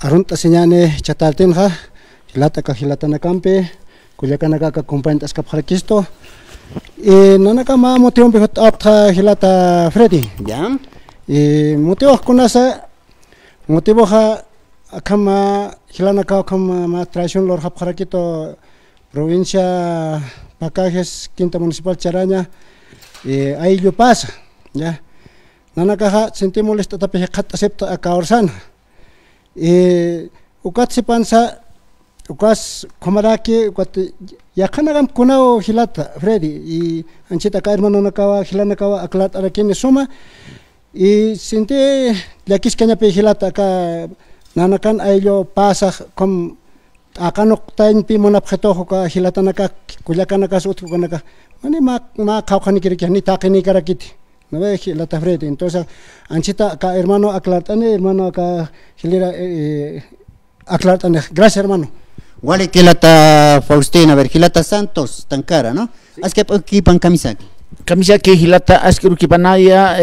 Arunta señane chataltenja, hilata ka hilata na campe, Culiacán ka compañía escaparaquisto. Nanaka ma motivo behot apta hilata Freddy. Ya. Motivo kunasa motivo ha akama hilana ka akama ma tradición lor haparaquito provincia Pacajes, Quinta Municipal Charaña. Ahí yo pasa, ya. Nanaka ha sentimos esta tape hat acepta acá orsana. Ukat si pansa ukas komaraki ukat yakanagam kunao hilata Freddy y anchita ka hermano nakawa hilana kawa aklat arakini suma y sinte lakis kanya pe hilata ka nanakan ayo pasa kom akanok tain pi monap khetoho ka hilata naka Culiacán naka sut ko naka mani ma khawkhani kiriki ni takini karakiti no ve hilata Freddy. Entonces anchita ka hermano aklatane hermano acá hilira aclartane. Gracias hermano. Wale que lata Faustina, a ver, Gilata Santos, tan cara, ¿no? Sí. Es que aquí pan camisaki. Camisaki Gilata Askiru Kipanaya,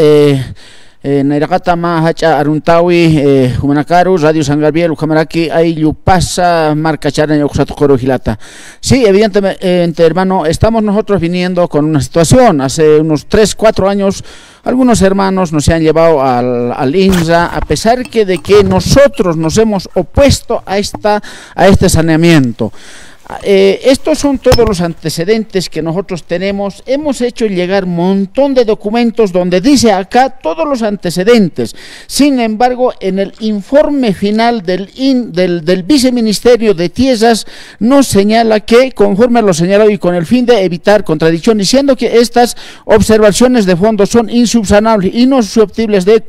Nairagata ma hacha Aruntawi, Humanakaru, Radio San Gabriel, Ujamaraki, Ayu pasa, marca Charana y Oxatokoro Gilata. Sí, evidentemente, hermano, estamos nosotros viniendo con una situación. Hace unos 3, 4 años, algunos hermanos nos han llevado al INSA, a pesar de que nosotros nos hemos opuesto a este saneamiento. Estos son todos los antecedentes que nosotros tenemos. Hemos hecho llegar un montón de documentos donde dice acá todos los antecedentes. Sin embargo, en el informe final del viceministerio de Tierras nos señala que, conforme a lo señalado y con el fin de evitar contradicción, diciendo que estas observaciones de fondo son insubsanables y no susceptibles de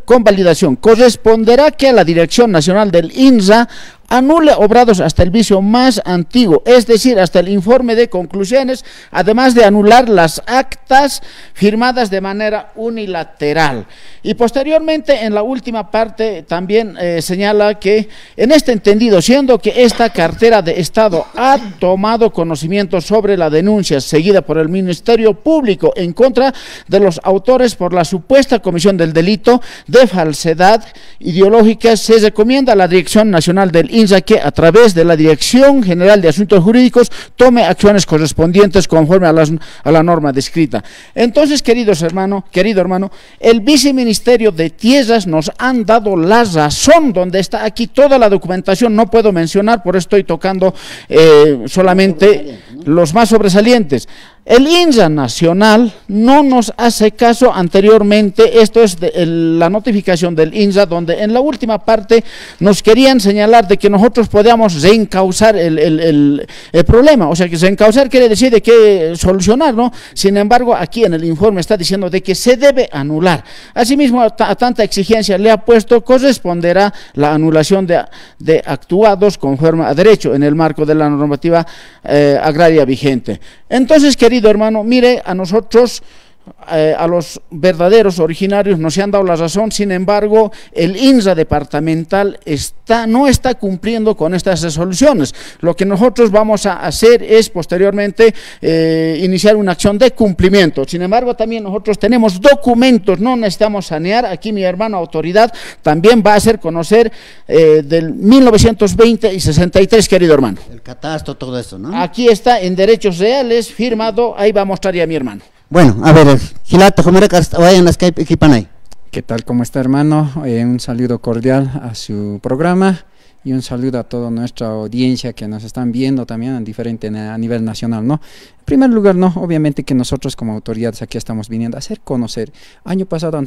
convalidación, corresponderá que a la Dirección Nacional del INSA anule obrados hasta el vicio más antiguo, es decir, hasta el informe de conclusiones, además de anular las actas firmadas de manera unilateral. Y posteriormente, en la última parte, también señala que, en este entendido, siendo que esta cartera de Estado ha tomado conocimiento sobre la denuncia seguida por el Ministerio Público en contra de los autores por la supuesta comisión del delito de falsedad ideológica, se recomienda a la Dirección Nacional del INSA que, a través de la Dirección General de Asuntos Jurídicos, tome acciones correspondientes conforme a la norma descrita. Entonces, querido hermano, el viceministerio de Tierras nos han dado la razón, donde está aquí toda la documentación. No puedo mencionar, por eso estoy tocando solamente los más sobresalientes. El INSA nacional no nos hace caso anteriormente. Esto es la notificación del INSA, donde en la última parte nos querían señalar de que nosotros podíamos reencauzar el problema. O sea, que reencauzar quiere decir de que solucionar, ¿no? Sin embargo, aquí en el informe está diciendo de que se debe anular. Asimismo, a tanta exigencia le ha puesto, corresponderá la anulación de actuados conforme a derecho en el marco de la normativa agraria vigente. Entonces, querido hermano, mire, a nosotros, a los verdaderos originarios nos han dado la razón. Sin embargo, el INSA departamental no está cumpliendo con estas resoluciones. Lo que nosotros vamos a hacer es posteriormente iniciar una acción de cumplimiento. Sin embargo, también nosotros tenemos documentos, no necesitamos sanear. Aquí mi hermano autoridad también va a hacer conocer del 1920 y 63, querido hermano. El catastro, todo eso, ¿no? Aquí está en derechos reales, firmado, ahí va a mostrar ya mi hermano. Bueno, a ver, Gilata, vayan las que equipan ahí. ¿Qué tal? ¿Cómo está, hermano? Un saludo cordial a su programa y un saludo a toda nuestra audiencia que nos están viendo también a nivel nacional, ¿no? En primer lugar, no, obviamente que nosotros como autoridades aquí estamos viniendo a hacer conocer. Año pasado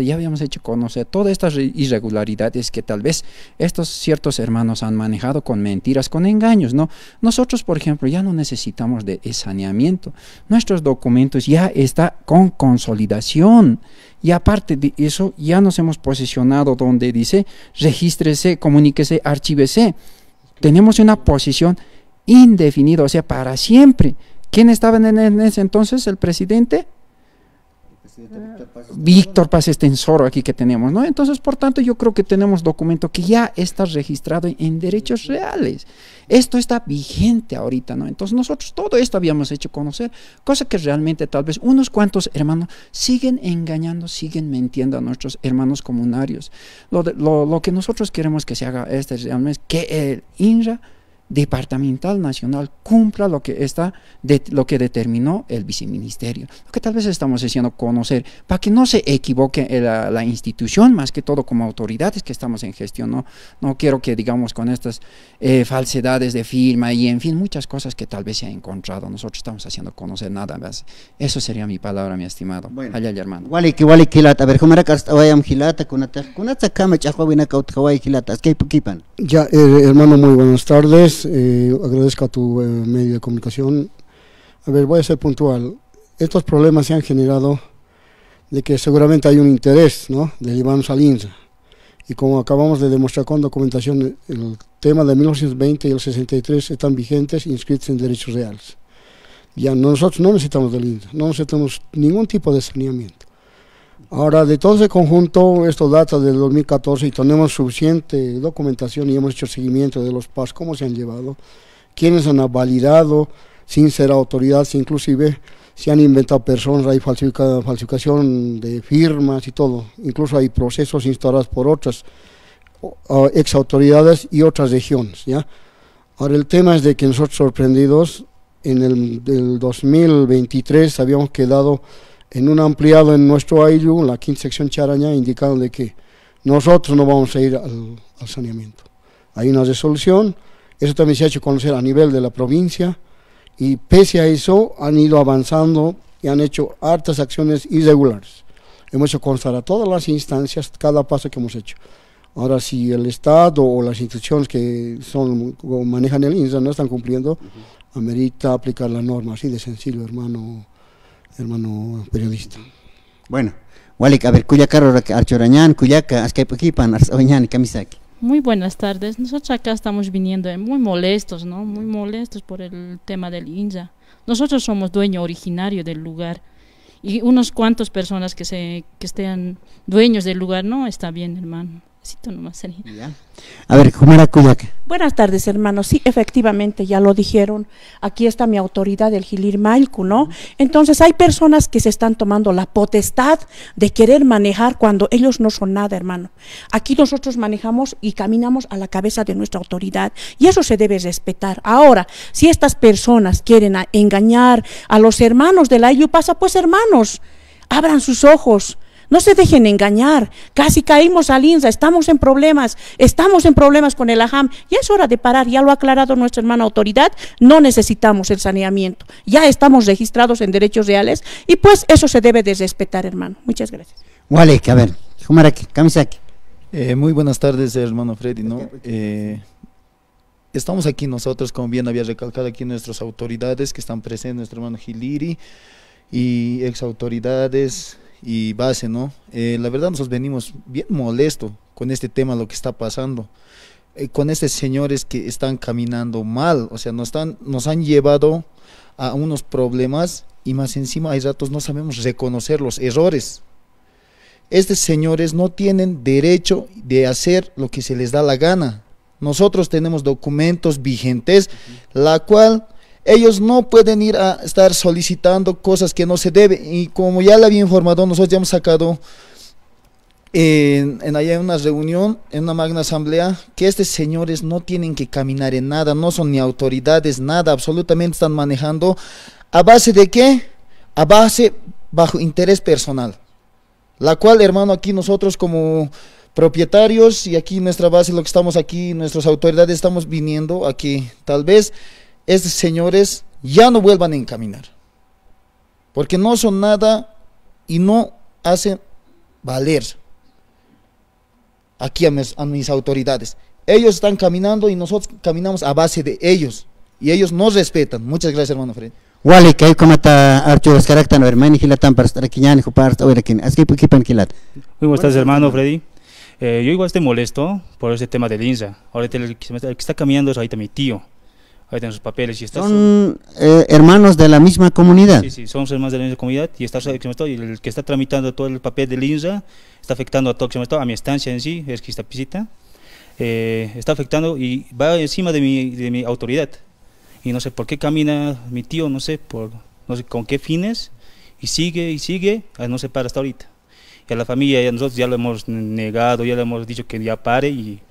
ya habíamos hecho conocer todas estas irregularidades que tal vez estos ciertos hermanos han manejado con mentiras, con engaños, ¿no? Nosotros, por ejemplo, ya no necesitamos de saneamiento. Nuestros documentos ya están con consolidación. Y aparte de eso, ya nos hemos posicionado donde dice regístrese, comuníquese, archívese. Tenemos una posición indefinida, o sea, para siempre. ¿Quién estaba en ese entonces? ¿El presidente? Víctor Paz Estensoro aquí que tenemos, ¿no? Entonces, por tanto, yo creo que tenemos documento que ya está registrado en derechos reales. Esto está vigente ahorita, ¿no? Entonces, nosotros todo esto habíamos hecho conocer, cosa que realmente tal vez unos cuantos hermanos siguen engañando, siguen mintiendo a nuestros hermanos comunarios. Lo que nosotros queremos que se haga es realmente que el INRA departamental nacional cumpla lo que lo que determinó el viceministerio, lo que tal vez estamos haciendo conocer para que no se equivoque la institución, más que todo como autoridades que estamos en gestión. No quiero que digamos con estas falsedades de firma y en fin muchas cosas que tal vez se ha encontrado, nosotros estamos haciendo conocer nada más. Eso sería mi palabra, mi estimado. Bueno, allá hermano. Wali kilata, a ver, ¿cómo era que vayam hilata kunata kama chahwabina kautjawai hilata? ¿Qué kipan? Ya, hermano, muy buenas tardes. Agradezco a tu medio de comunicación. A ver, voy a ser puntual. Estos problemas se han generado de que seguramente hay un interés, ¿no?, de llevarnos al INSA. Y como acabamos de demostrar con documentación, el tema de 1920 y el 63 están vigentes, inscritos en derechos reales. Ya nosotros no necesitamos del INSA, no necesitamos ningún tipo de saneamiento. Ahora, de todo ese conjunto, esto data del 2014 y tenemos suficiente documentación y hemos hecho seguimiento de los pasos, cómo se han llevado, quiénes han validado, sin ser autoridades, inclusive se han inventado personas, hay falsificación de firmas y todo, incluso hay procesos instaurados por otras ex autoridades y otras regiones, ¿ya? Ahora, el tema es de que nosotros sorprendidos, en el 2023 habíamos quedado en un ampliado en nuestro AILU, la quinta sección Charaña, indicando de que nosotros no vamos a ir al saneamiento. Hay una resolución, eso también se ha hecho conocer a nivel de la provincia, y pese a eso han ido avanzando y han hecho hartas acciones irregulares. Hemos hecho constar a todas las instancias cada paso que hemos hecho. Ahora, si el Estado o las instituciones que manejan el INSA no están cumpliendo, amerita aplicar la norma, así de sencillo, hermano periodista. Bueno, Walik, a ver, Cuyacaro, Archorañán, Cuyaca, Azcaipuquipan, Arzabañán, Kamisaki. Muy buenas tardes. Nosotros acá estamos viniendo muy molestos, ¿no? Muy molestos por el tema del INSA. Nosotros somos dueño originario del lugar y unos cuantos personas que estén dueños del lugar, no está bien, hermano. Nomás sería. A ver, Jumara Cuyaca. Buenas tardes, hermanos. Sí, efectivamente, ya lo dijeron. Aquí está mi autoridad, el Gilir Mailcu, ¿no? Entonces, hay personas que se están tomando la potestad de querer manejar cuando ellos no son nada, hermano. Aquí nosotros manejamos y caminamos a la cabeza de nuestra autoridad y eso se debe respetar. Ahora, si estas personas quieren engañar a los hermanos de la IUPASA, pues hermanos, abran sus ojos. No se dejen engañar, casi caímos al INSA, estamos en problemas con el AJAM, y es hora de parar, ya lo ha aclarado nuestra hermana autoridad, no necesitamos el saneamiento, ya estamos registrados en derechos reales, y pues eso se debe de respetar, hermano. Muchas gracias. Wale, a ver, Jumaraki, Kamisaki. Muy buenas tardes, hermano Freddy, ¿no? Estamos aquí nosotros, como bien había recalcado aquí nuestras autoridades que están presentes, nuestro hermano Giliri y ex autoridades y base, ¿no? La verdad nosotros venimos bien molestos con este tema, lo que está pasando, con estos señores que están caminando mal, o sea, nos han llevado a unos problemas y más encima hay ratos no sabemos reconocer los errores. Estos señores no tienen derecho de hacer lo que se les da la gana. Nosotros tenemos documentos vigentes, la cual ellos no pueden ir a estar solicitando cosas que no se debe, y como ya le había informado, nosotros ya hemos sacado allá en una reunión, en una magna asamblea, que estos señores no tienen que caminar en nada, no son ni autoridades, nada, absolutamente están manejando a base de ¿qué? A base bajo interés personal, la cual, hermano, aquí nosotros como propietarios y aquí nuestra base, lo que estamos aquí, nuestras autoridades estamos viniendo a que tal vez estos señores ya no vuelvan a encaminar, porque no son nada y no hacen valer aquí a mis autoridades. Ellos están caminando y nosotros caminamos a base de ellos, y ellos nos respetan. Muchas gracias, hermano Fred. Wale, que hay como está Archivos Caractan, a ver, Mani Gilatan para estar aquí, Ñani, Jupar, Oirakin, así que Kipan Gilat. Muy buenas tardes, hermano Freddy. Yo igual estoy molesto por ese tema del INSA. Ahorita el que está caminando es ahorita mi tío. ahí tienen sus papeles y está. Son hermanos de la misma comunidad. Sí, sí, somos hermanos de la misma comunidad y está y el que está tramitando todo el papel del INSA está afectando a todo, a mi estancia en sí, es que esta pisita, está afectando y va encima de mi autoridad. Y no sé por qué camina mi tío, no sé con qué fines, y sigue, no se para hasta ahorita. Y a la familia, nosotros ya lo hemos negado, ya le hemos dicho que ya pare y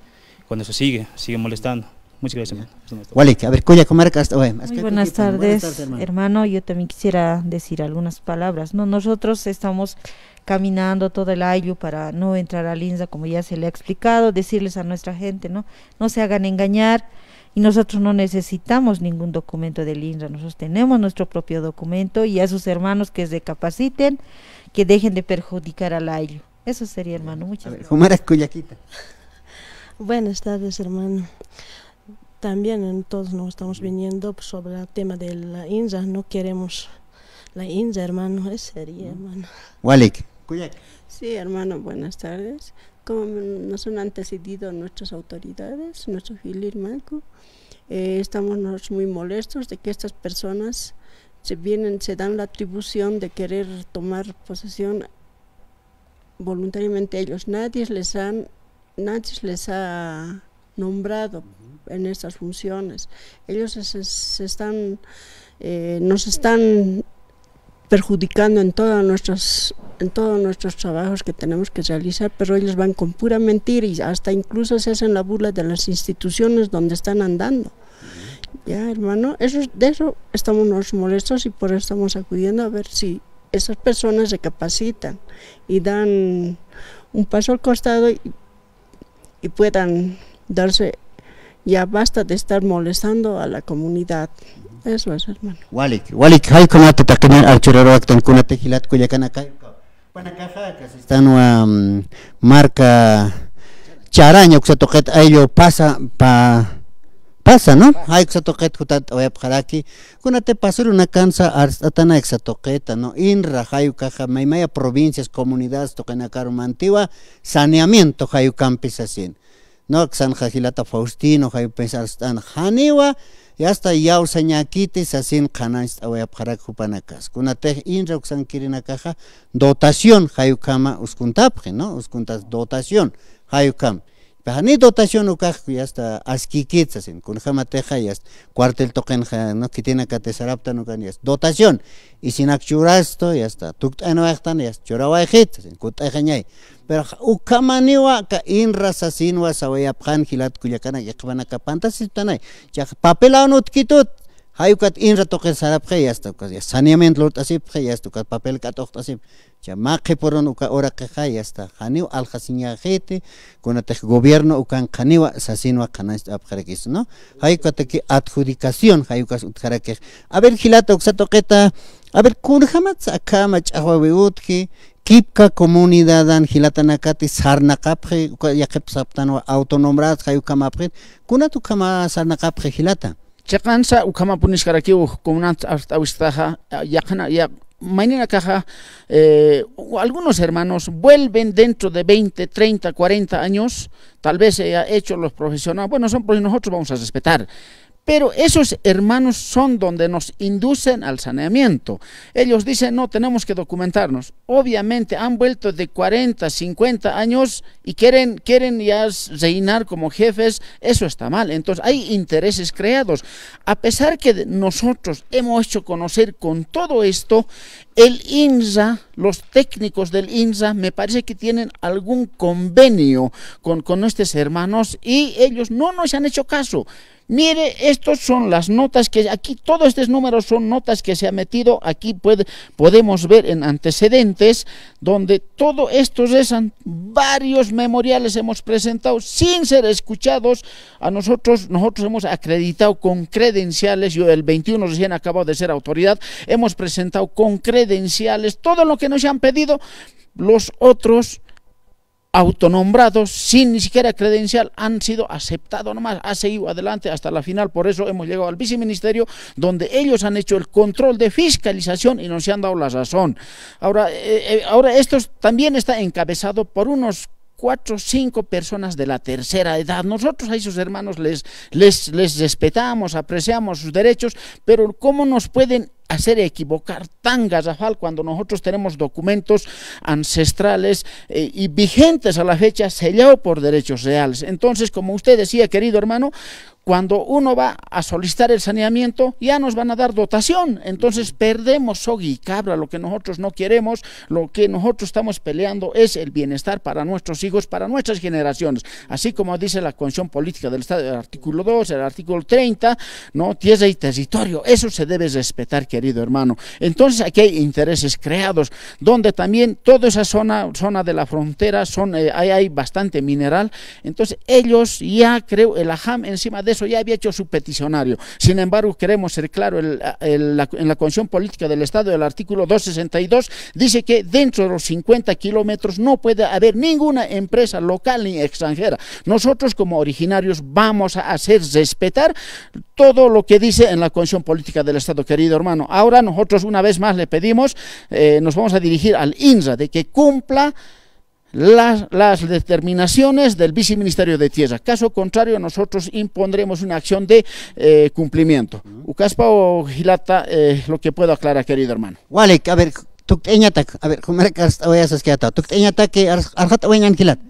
cuando eso sigue molestando. Muchas gracias, hermano. Walik, a ver, Cuya Comarca. Muy buenas tardes, hermano. Yo también quisiera decir algunas palabras. No, nosotros estamos caminando todo el año para no entrar al INSA, como ya se le ha explicado, decirles a nuestra gente, no se hagan engañar. Y nosotros no necesitamos ningún documento del INSA, nosotros tenemos nuestro propio documento y a sus hermanos que se capaciten, que dejen de perjudicar al AILU. Eso sería, hermano. Muchas gracias. Jumara Cuyaquita. Buenas tardes, hermano. También todos nos estamos viniendo sobre el tema de la INSA, no queremos la INSA, hermano, es serio, hermano. Walik. Sí, hermano, buenas tardes. Como nos han antecedido nuestras autoridades, nuestro Hilir Malku, estamos muy molestos de que estas personas se dan la atribución de querer tomar posesión voluntariamente ellos. Nadie les ha nombrado en estas funciones. Ellos nos están perjudicando en todos nuestros trabajos que tenemos que realizar, pero ellos van con pura mentira y hasta incluso se hacen la burla de las instituciones donde están andando. Ya, hermano, de eso estamos molestos y por eso estamos acudiendo a ver si esas personas se capacitan y dan un paso al costado y puedan darse, ya basta de estar molestando a la comunidad. Eso es, hermano. Walik, hay como te taquinan al chorero actan kuna tejilat Cuyacana kai. Panacaja que están marca charaña que se toquet a ello pasa, ¿no? Hay que se toquet jutat o yapjaraki. Kuna te pasó una cansa atana exatoqueta, ¿no? Inra, hayu caja, maimaya provincias, comunidades, toquenacaru mantigua, saneamiento, hayu campis así. No, San Jajilata Faustino, hayu pensar están Janiwa. Y hasta yau sañaquites así canais awaya para cupanakas. Kunate inra uxan kirina caja dotación hayukama uskuntapje, ¿no? Uskuntas dotación hayukam. Pero ni dotación ukaj ya hasta askiquits así. Kunjama teja ya cuartel token no que tiene que tesarapta no canías. Dotación y sin achurasto ya está. Tukt anoachtan ya chorawajit así. Kutajañay. Pero ukamaniwa ka inra sasinwa sawaya pan hilat Cuyacana yakbana ka pantasis tanay. Ya papel utkitut hayukat inra token sarapje ya está. Saneamiento lot así ya está. Papel katocht así. Ya maqe poron uka ora caja ya está. Haniu aljasiña gente con el gobierno ukan kaniwa sasinwa kanas abjarekis, ¿no? Hayukat que adjudicación hayukas utjarakej. A ver hilata uksatoqueta. A ver kunjamat akama chahuabeutki. Kipka comunidad angilatanacati sarnacapre yakepsaptano autonombradas hayukamapre kunatu kama sarnacapre gilata Chakansa ukama punishkaraki comunat awistaja yakana ya mañana caja algunos hermanos vuelven dentro de 20, 30, 40 años, tal vez se ha hecho los profesionales, bueno, son pues nosotros vamos a respetar. Pero esos hermanos son donde nos inducen al saneamiento. Ellos dicen, no, tenemos que documentarnos. Obviamente han vuelto de 40, 50 años y quieren ya reinar como jefes. Eso está mal. Entonces hay intereses creados. A pesar que nosotros hemos hecho conocer con todo esto, el INSA, los técnicos del INSA, me parece que tienen algún convenio con nuestros hermanos y ellos no nos han hecho caso. Mire, estos son las notas que aquí, todos estos números son notas que se ha metido, aquí podemos ver en antecedentes, donde todo estos son varios memoriales hemos presentado sin ser escuchados. A nosotros hemos acreditado con credenciales, yo el 21 recién acabo de ser autoridad, hemos presentado con credenciales todo lo que nos han pedido. Los otros autonombrados sin ni siquiera credencial han sido aceptados nomás, ha seguido adelante hasta la final. Por eso hemos llegado al viceministerio donde ellos han hecho el control de fiscalización y nos han dado la razón. Ahora esto también está encabezado por unos 4 o 5 personas de la tercera edad. Nosotros a esos hermanos les respetamos, apreciamos sus derechos, pero ¿cómo nos pueden hacer equivocar tan garrafal cuando nosotros tenemos documentos ancestrales y vigentes a la fecha, sellados por derechos reales? Entonces, como usted decía, querido hermano, cuando uno va a solicitar el saneamiento, ya nos van a dar dotación, entonces perdemos soga y cabra. Lo que nosotros no queremos, lo que nosotros estamos peleando es el bienestar para nuestros hijos, para nuestras generaciones, así como dice la Constitución Política del Estado, el artículo 2, el artículo 30, ¿no? Tierra y territorio, eso se debe respetar, querido hermano. Entonces aquí hay intereses creados, donde también toda esa zona de la frontera, hay bastante mineral, entonces ellos ya creo, el AJAM encima de eso ya había hecho su peticionario. Sin embargo, queremos ser claro, en la Constitución Política del Estado, el artículo 262, dice que dentro de los 50 kilómetros no puede haber ninguna empresa local ni extranjera. Nosotros como originarios vamos a hacer respetar todo lo que dice en la Constitución Política del Estado, querido hermano. Ahora nosotros una vez más le pedimos, nos vamos a dirigir al INRA de que cumpla las determinaciones del Viceministerio de Tierra. Caso contrario, nosotros impondremos una acción de cumplimiento. Ucaspa o Gilata, lo que puedo aclarar, querido hermano. Walik, a ver, a ver,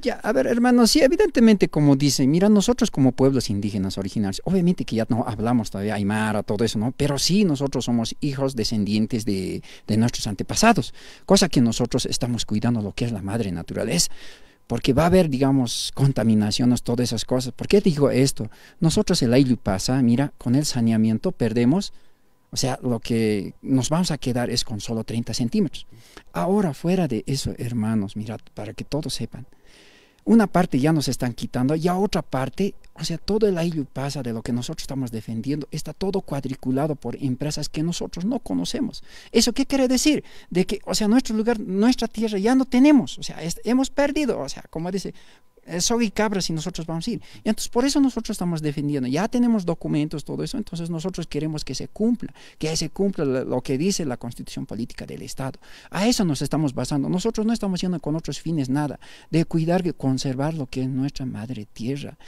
ya, a ver, hermano, sí, evidentemente, como dice, mira, nosotros como pueblos indígenas originarios, obviamente que ya no hablamos todavía aymara, todo eso, ¿no? Pero sí, nosotros somos hijos descendientes de nuestros antepasados, cosa que nosotros estamos cuidando lo que es la madre naturaleza. Porque va a haber, digamos, contaminaciones, todas esas cosas. ¿Por qué digo esto? Nosotros el ayllu pasa, mira, con el saneamiento perdemos. O sea, lo que nos vamos a quedar es con solo 30 centímetros. Ahora, fuera de eso, hermanos, mirad, para que todos sepan, una parte ya nos están quitando, y a otra parte, o sea, todo el ayllu pasa de lo que nosotros estamos defendiendo, está todo cuadriculado por empresas que nosotros no conocemos. ¿Eso qué quiere decir? De que, o sea, nuestro lugar, nuestra tierra ya no tenemos, o sea, hemos perdido, o sea, como dice, soga y cabra si nosotros vamos a ir. Y entonces por eso nosotros estamos defendiendo, ya tenemos documentos, todo eso, entonces nosotros queremos que se cumpla lo que dice la Constitución Política del Estado. A eso nos estamos basando. Nosotros no estamos haciendo con otros fines nada, de cuidar, de conservar lo que es nuestra madre tierra.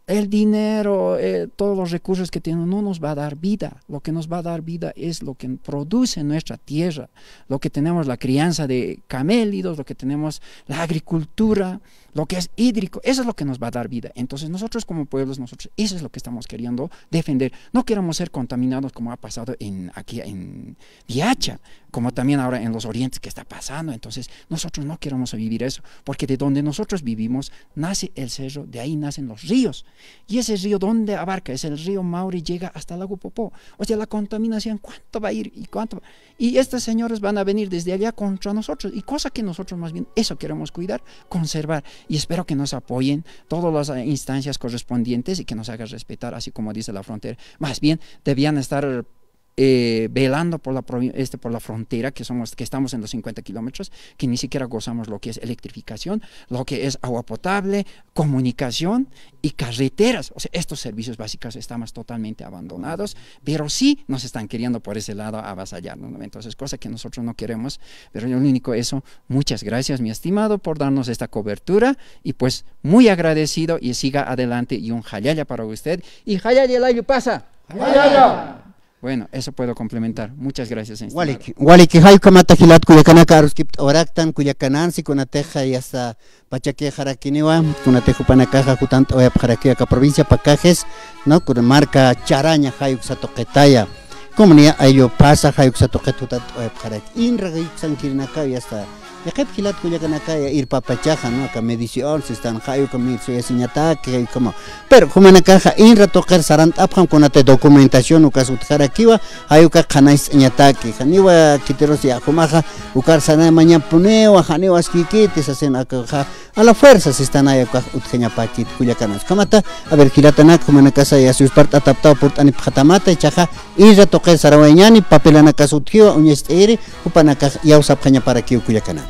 El dinero, todos los recursos que tenemos no nos va a dar vida. Lo que nos va a dar vida es lo que produce nuestra tierra, lo que tenemos, la crianza de camélidos, lo que tenemos, la agricultura, lo que es hídrico, eso es lo que nos va a dar vida. Entonces nosotros como pueblos, eso es lo que estamos queriendo defender. No queremos ser contaminados como ha pasado aquí en Diacha, como también ahora en los orientes que está pasando. Entonces nosotros no queremos vivir eso, porque de donde nosotros vivimos nace el cerro, de ahí nacen los ríos. Y ese río, ¿dónde abarca? Es el río Mauri, llega hasta el lago Popó. O sea, la contaminación, ¿cuánto va a ir? Y estos señores van a venir desde allá contra nosotros. Y cosa que nosotros más bien, eso queremos cuidar, conservar. Y espero que nos apoyen todas las instancias correspondientes y que nos hagan respetar, así como dice la frontera. Más bien, debían estar velando por la frontera, que estamos en los 50 kilómetros, que ni siquiera gozamos lo que es electrificación, lo que es agua potable, comunicación y carreteras. O sea, estos servicios básicos estamos totalmente abandonados, pero sí nos están queriendo por ese lado avasallar, ¿no? Entonces, cosa que nosotros no queremos, pero yo lo único eso, muchas gracias, mi estimado, por darnos esta cobertura, y pues muy agradecido, y siga adelante, y un jayaya para usted, y jayaya el ayllu pasa. ¡Jayaya! Bueno, eso puedo complementar. Muchas gracias. Walik hay kamata hilat kuyakanaka aruskip oraktan kuyakanansi kunateja y hasta pachaque jarakiniwa kunatejo panakaja kutant oya jarakia ka provincia Pacajes, no con marca Charaña hayuk satoquetaya comunidad ayo pasa hayuk satoquetutat oya jarak inra sankirnaka y hasta ya que hilat kuyakanaka ir papachaja, no acá medición si están hayuk kamil soy señata que como pero como na caja inra tocar sarant apjan konate documentación u caso jarakiwa hayuka kanais señata que janiwa kiteros ya kumaja ukar sana mañana puneo janiwa skikite hacen acá a la fuerza se están ahí utjeña paquit kuyakanas kamata a ver hilatana como na casa ya sus part adaptado por ani patamata chaja inra tocar sarawañani papelana caso utjiwa uñesteri upana caja ya usapjaña para que kuyakanas